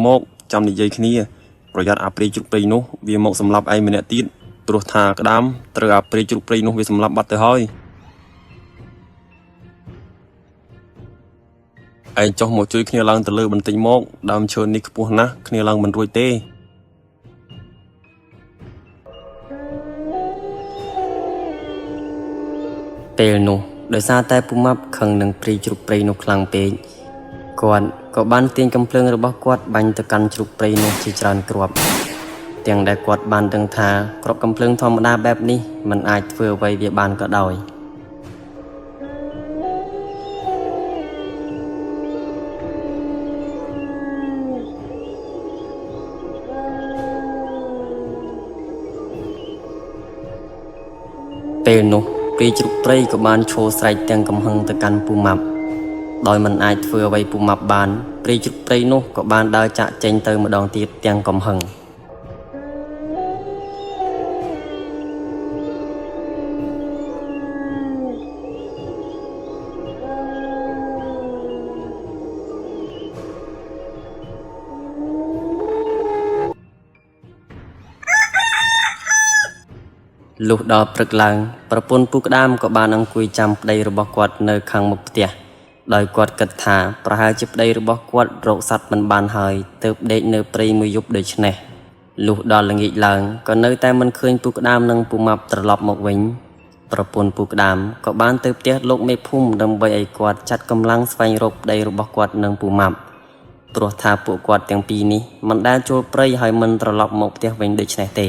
មកចាំនិយាយគ្នាប្រយ័ត្នអាព្រៃជ្រុកព្រៃនោះវាមកសម្លាប់ឯងម្នាក់ទៀតព្រោះថាក្តាមត្រូវអាព្រៃជ្រុកព្រៃនោះវាសម្លាប់បាត់ទៅហើយឯងចុះមកជួយគ្នាឡើងទៅលើបន្តិចមកដើមឈើនេះខ្ពស់ណាស់គ្នាឡើងមិនរួចទេពេលនោះដោយសារតែពុំម៉ាប់ខឹងនឹងព្រៃជ្រុកព្រៃនោះខ្លាំងពេកគាត់ក៏បានទាញកំភ្លើងរបស់គាត់បាញ់ទៅកាន់ជ្រុកព្រៃនោះជាច្រើនគ្រាប់ទាំងដែលគាត់បានដឹងថាគ្រាប់កំភ្លើងធម្មតាបែបនេះមិនអាចធ្វើអ្វីវាបានក៏ដោយពេលនោះព្រៃជ្រុកព្រៃក៏បានឈរស្រែកទាំងកំហឹងទៅកាន់ពុំម៉ាប់ដោយមិនអាចធ្វើអ្វីពុំម៉ាប់បានព្រៃជ្រុកព្រៃនោះក៏បានដើរចាក់ចេញទៅម្ដងទៀតទាំងកំហឹងលុះដល់ព្រឹកឡើងប្រពន្ធពូក្តាមក៏បានអង្គុយចាំប្តីរបស់គាត់នៅខាងមុខផ្ទះដោយគាត់គិតថាប្រហែលជាប្តីរបស់គាត់រកសត្វមិនបានហើយទើបដេកនៅព្រៃមួយយប់ដូច្នេះលុះដល់ល្ងាចឡើងក៏នៅតែមិនឃើញពូក្តាមនិងពូម៉ាប់ត្រឡប់មកវិញប្រពន្ធពូក្តាមក៏បានទៅផ្ទះលោកមេភូមិដើម្បីឲ្យគាត់ចាត់កម្លាំងស្វែងរកប្តីរបស់គាត់និងពូម៉ាប់ព្រោះថាពួកគាត់ទាំងពីរនេះមិនដែលចូលព្រៃហើយមិនត្រឡប់មកផ្ទះវិញដូច្នេះទេ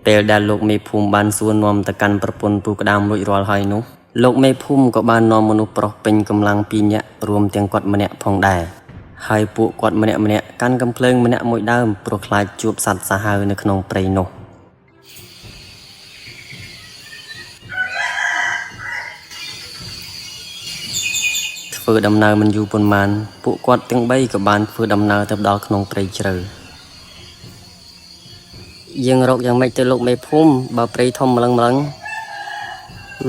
ពេលដែលលោកមេភូមិបានសួរនាំទៅកាន់ប្រពន្ធពូក្តាមរួចរាល់ហើយនោះលោកមេភូមិក៏បាននាំមនុស្សប្រុសពេញកម្លាំង2នាក់រួមទាំងគាត់ម្នាក់ផងដែរហើយពួកគាត់ម្នាក់កាន់កំភ្លើងម្នាក់មួយដើមព្រោះខ្លាចជួបសត្វសាហាវនៅក្នុងព្រៃនោះធ្វើដំណើរមិនយូរប៉ុន្មានពួកគាត់ទាំង3ក៏បានធ្វើដំណើរទៅដល់ក្នុងព្រៃជ្រៅយើងរកយ៉ាងម៉េចទៅលោកមេភូមិបើព្រៃធំម្លឹង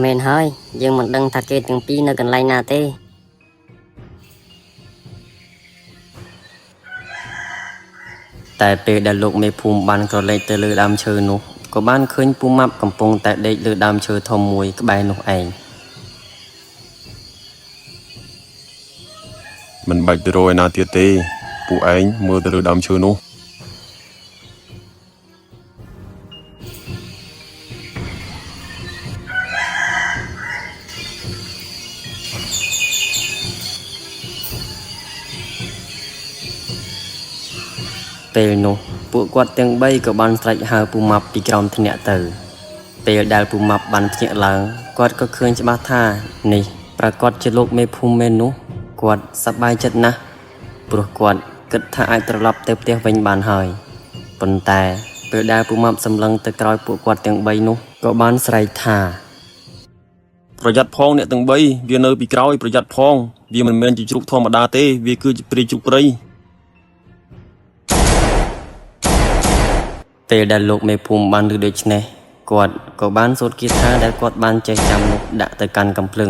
មែនហើយយើងមិនដឹងថាគេទាំងពីរនៅកន្លែងណាទេតែពេលដែលលោកមេភូមិបានក្រឡេកទៅលើដើមឈើនោះក៏បានឃើញពូម៉ាប់កំពុងតែដេកលើដើមឈើធំមួយក្បែរនោះឯងមិនបាច់ទៅរកឯណាទៀតទេពួកឯងមើលទៅលើដើមឈើនោះពេលនោះពួកគាត់ទាំង3ក៏បានស្រែកហៅពូម៉ាប់ពីក្រោមធ្នាក់ទៅពេលដែលពូម៉ាប់បានភ្ញាក់ឡើងគាត់ក៏ឃើញច្បាស់ថានេះប្រកាសជាលោកមេភូមិមែននោះគាត់សប្បាយចិត្តណាស់ព្រោះគាត់គិតថាអាចត្រឡប់ទៅផ្ទះវិញបានហើយប៉ុន្តែពេលដែលពូម៉ាប់សម្លឹងទៅក្រោយពួកគាត់ទាំង3នោះក៏បានស្រែកថាប្រយ័ត្នផងអ្នកទាំង3វានៅពីក្រោយប្រយ័ត្នផងវាមិនមែនជាជ្រូកធម្មតាទេវាគឺជាព្រៃជ្រូកព្រៃពេលដែលលោកមេភូមិបានឮដូច្នេះគាត់ក៏បានសូត្រគាថាដែលគាត់បានចេះចាំនោះដាក់ទៅកាន់កំភ្លើង